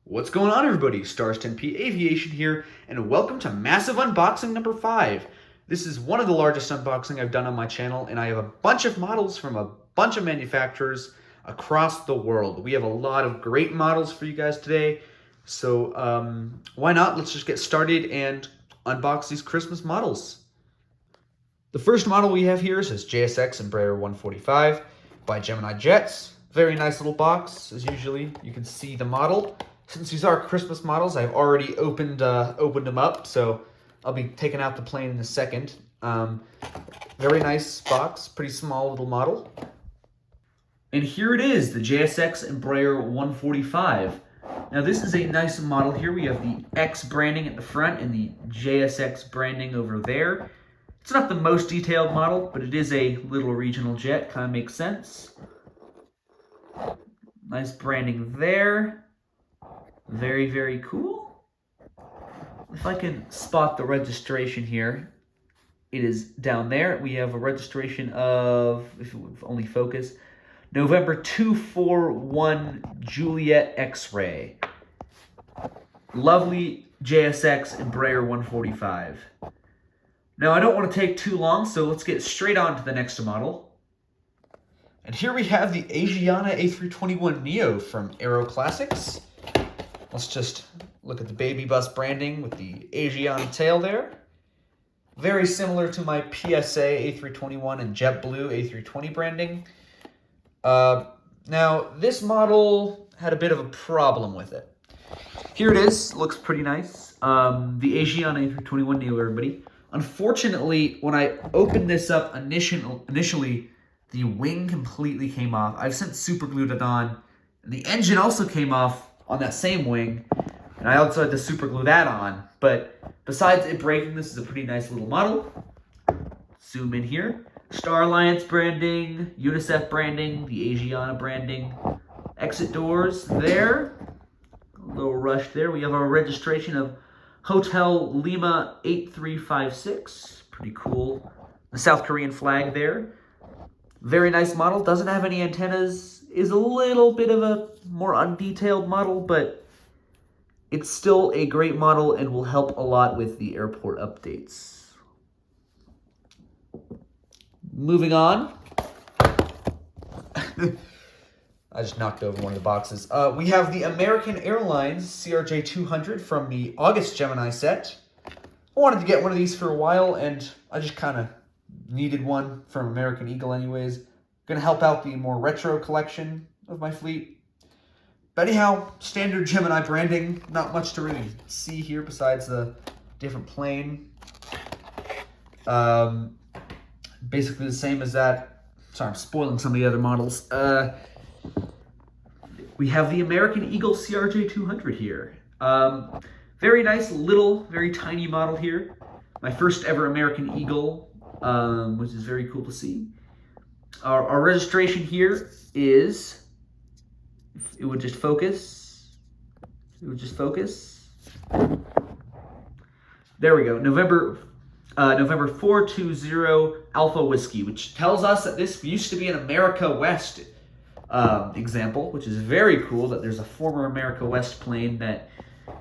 What's going on, everybody? Stars 10P Aviation here, and welcome to massive unboxing number 5. This is one of the largest unboxing I've done on my channel, and I have a bunch of models from a bunch of manufacturers across the world. We have a lot of great models for you guys today, so why not? Let's just get started and unbox these Christmas models. The first model we have here says JSX Embraer 145 by Gemini Jets. Very nice little box, as usually. You can see the model. Since these are Christmas models, I've already opened them up, so I'll be taking out the plane in a second. Very nice box, pretty small little model. And here it is, the JSX Embraer 145. Now this is a nice model here. We have the X branding at the front and the JSX branding over there. It's not the most detailed model, but it is a little regional jet, kind of makes sense. Nice branding there. Very, very cool. If I can spot the registration here, it is down there. We have a registration of, if it would only focus, November 241 Juliet X-Ray. Lovely JSX Embraer 145. Now, I don't want to take too long, so let's get straight on to the next model. And here we have the Asiana A321neo from Aero Classics. Let's just look at the baby bus branding with the Asiana tail there. Very similar to my PSA A321 and JetBlue A320 branding. Now, this model had a bit of a problem with it. Here it is. Looks pretty nice. The Asiana A321neo, everybody. Unfortunately, when I opened this up initially, the wing completely came off. I've since super glued it on. And the engine also came off on that same wing, and I also had to super glue that on. But besides it breaking, this is a pretty nice little model. Zoom in here. Star Alliance branding, UNICEF branding, the Asiana branding. Exit doors there. A little rush there. We have our registration of Hotel Lima 8356. Pretty cool. The South Korean flag there. Very nice model. Doesn't have any antennas. Is a little bit of a more undetailed model, but it's still a great model and will help a lot with the airport updates. Moving on. I just knocked over one of the boxes. We have the American Airlines CRJ 200 from the August Gemini set. I wanted to get one of these for a while, and I just kind of needed one from American Eagle anyways. Going to help out the more retro collection of my fleet. But anyhow, standard Gemini branding. Not much to really see here besides the different plane. Basically the same as that. Sorry, I'm spoiling some of the other models. We have the American Eagle CRJ 200 here. Very nice little, very tiny model here. My first ever American Eagle, which is very cool to see. Our registration here is, if it would just focus, There we go, November 420 Alpha Whiskey, which tells us that this used to be an America West example, which is very cool that there's a former America West plane that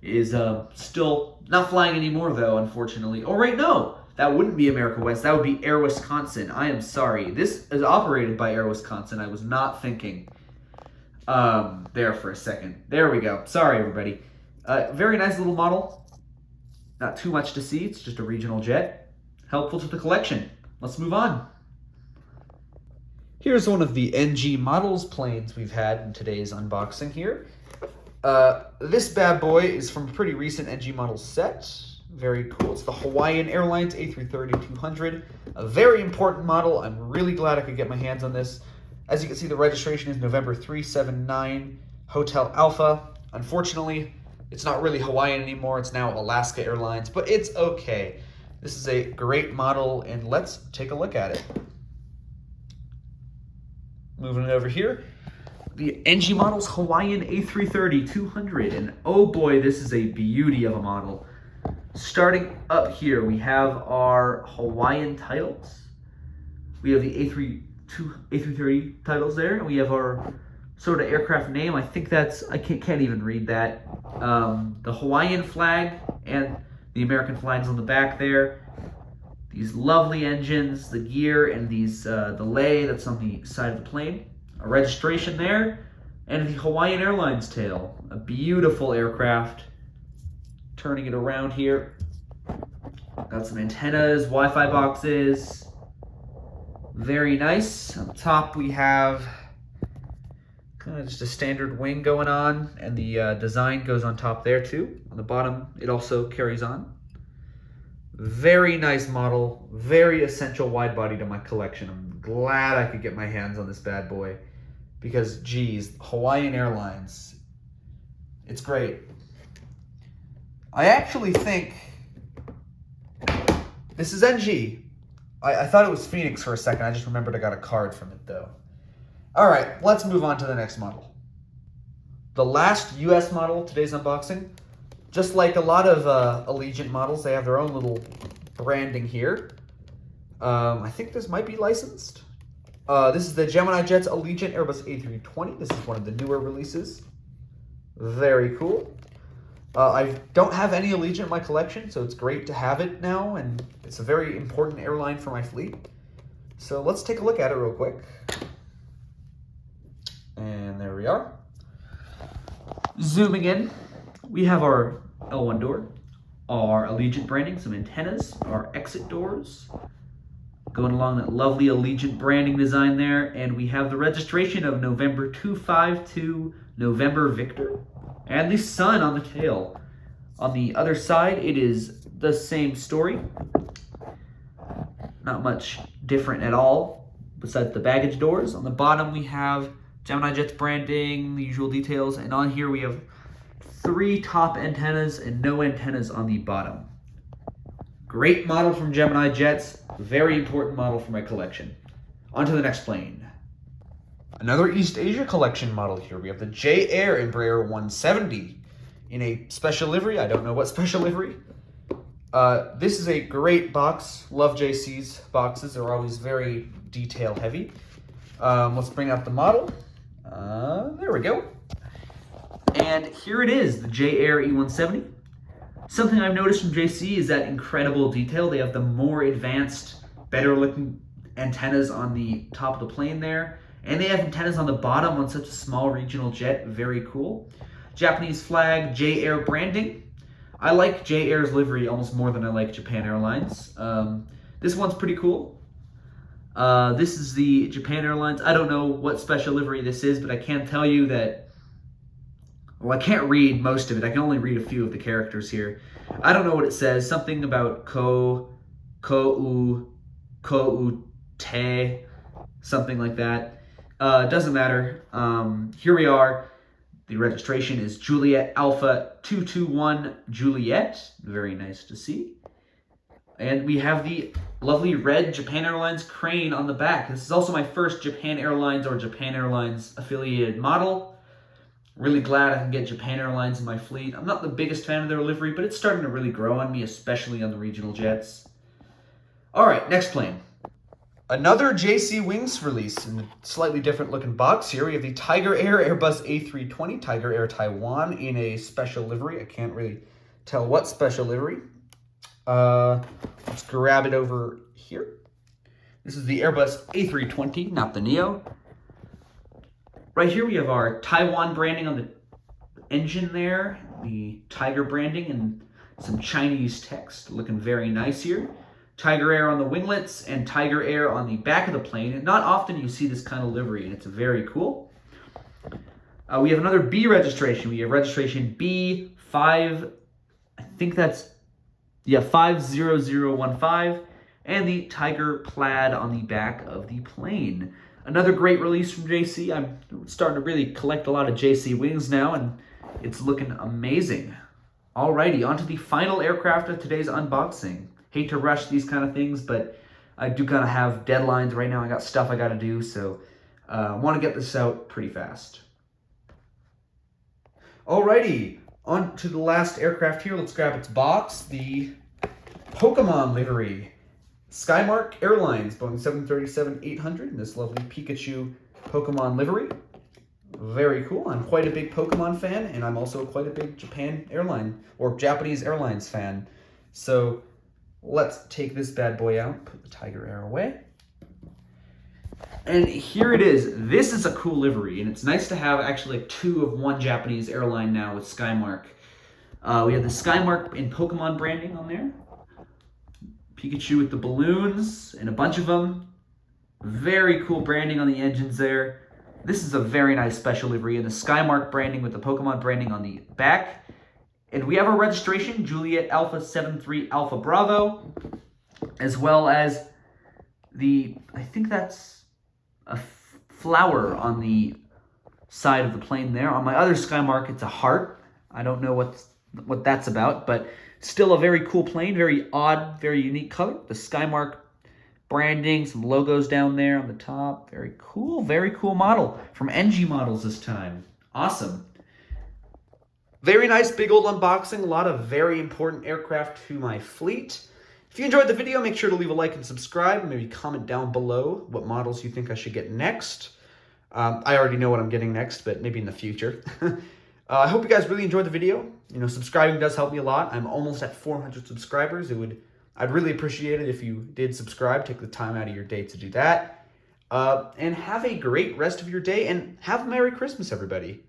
is still not flying anymore, though, unfortunately. Oh, right, no. That wouldn't be America West. That would be Air Wisconsin. I am sorry. This is operated by Air Wisconsin. I was not thinking there for a second. There we go. Sorry, everybody. Very nice little model. Not too much to see. It's just a regional jet. Helpful to the collection. Let's move on. Here's one of the NG models planes we've had in today's unboxing here. This bad boy is from a pretty recent NG model set. Very cool. It's the Hawaiian Airlines A330-200. A very important model. I'm really glad I could get my hands on this. As you can see, the registration is November 379 Hotel Alpha. Unfortunately, it's not really Hawaiian anymore. It's now Alaska Airlines, but it's okay. This is a great model, and let's take a look at it. Moving it over here. The NG models Hawaiian A330-200. And oh boy, this is a beauty of a model. Starting up here, we have our Hawaiian titles. We have the A330 titles there, and we have our sort of aircraft name. I think that's, I can't even read that. the Hawaiian flag and the American flags on the back there. These lovely engines, the gear, and these the lei that's on the side of the plane. A registration there, and the Hawaiian Airlines tail. A beautiful aircraft. Turning it around here. Got some antennas, Wi-Fi boxes. Very nice. On top we have kind of just a standard wing going on, and the design goes on top there too. On the bottom, it also carries on. Very nice model, very essential wide body to my collection. I'm glad I could get my hands on this bad boy because, geez, Hawaiian Airlines, it's great. I actually think this is NG. I thought it was Phoenix for a second. I just remembered I got a card from it though. All right, let's move on to the next model. The last US model of today's unboxing. Just like a lot of Allegiant models, they have their own little branding here. I think this might be licensed. This is the Gemini Jets Allegiant Airbus A320. This is one of the newer releases. Very cool. I don't have any Allegiant in my collection, so it's great to have it now, and it's a very important airline for my fleet. So let's take a look at it real quick. And there we are. Zooming in. We have our L1 door, our Allegiant branding, some antennas, our exit doors, going along that lovely Allegiant branding design there, and we have the registration of November 252 November Victor, and the sun on the tail. On the other side, it is the same story. Not much different at all, besides the baggage doors. On the bottom, we have Gemini Jets branding, the usual details, and on here we have 3 top antennas and no antennas on the bottom. Great model from Gemini Jets. Very important model for my collection. On to the next plane. Another East Asia collection model here. We have the J Air Embraer 170 in a special livery. I don't know what special livery. This is a great box. Love JC's boxes. They're always very detail heavy. Let's bring out the model. There we go. And here it is, the J Air E170. Something I've noticed from JC is that incredible detail. They have the more advanced, better looking antennas on the top of the plane there. And they have antennas on the bottom on such a small regional jet. Very cool. Japanese flag, J Air branding. I like J Air's livery almost more than I like Japan Airlines. This one's pretty cool. This is the Japan Airlines. I don't know what special livery this is, but I can tell you that, well, I can't read most of it. I can only read a few of the characters here. I don't know what it says. Something about te, something like that. Doesn't matter. Here we are. The registration is Juliet Alpha 221 Juliet. Very nice to see. And we have the lovely red Japan Airlines crane on the back. This is also my first Japan Airlines or Japan Airlines affiliated model. Really glad I can get Japan Airlines in my fleet. I'm not the biggest fan of their livery, but it's starting to really grow on me, especially on the regional jets. All right, next plane. Another JC Wings release in a slightly different looking box here. We have the Tiger Air Airbus A320, Tiger Air Taiwan in a special livery. I can't really tell what special livery. Let's grab it over here. This is the Airbus A320, not the Neo. Right here we have our Taiwan branding on the engine there, the Tiger branding and some Chinese text, looking very nice here. Tiger Air on the winglets and Tiger Air on the back of the plane. And not often you see this kind of livery, and it's very cool. We have another B registration. We have registration B5, I think that's, 50015, and the Tiger plaid on the back of the plane. Another great release from JC. I'm starting to really collect a lot of JC Wings now, and it's looking amazing. Alrighty, on to the final aircraft of today's unboxing. Hate to rush these kind of things, but I do kind of have deadlines right now. I got stuff I got to do, so I want to get this out pretty fast. Alrighty, on to the last aircraft here. Let's grab its box. The Pokemon livery. Skymark Airlines, Boeing 737-800, in this lovely Pikachu Pokemon livery. Very cool. I'm quite a big Pokemon fan, and I'm also quite a big Japanese Airlines fan. So let's take this bad boy out, put the Tiger Air away. And here it is. This is a cool livery, and it's nice to have actually like two of one Japanese airline now with Skymark. We have the Skymark in Pokemon branding on there. Pikachu with the balloons and a bunch of them. Very cool branding on the engines there. This is a very nice special livery, and the Skymark branding with the Pokemon branding on the back. And we have our registration, Juliet Alpha 73 Alpha Bravo, as well as I think that's a flower on the side of the plane there. On my other Skymark, it's a heart. I don't know what that's about, but still a very cool plane, very odd, very unique color. The Skymark branding, some logos down there on the top. Very cool model from NG Models this time. Awesome. Very nice big old unboxing. A lot of very important aircraft to my fleet. If you enjoyed the video, make sure to leave a like and subscribe. Maybe comment down below what models you think I should get next. I already know what I'm getting next, but maybe in the future. I hope you guys really enjoyed the video. Subscribing does help me a lot. I'm almost at 400 subscribers. I'd really appreciate it if you did subscribe. Take the time out of your day to do that. And have a great rest of your day, and have a Merry Christmas, everybody.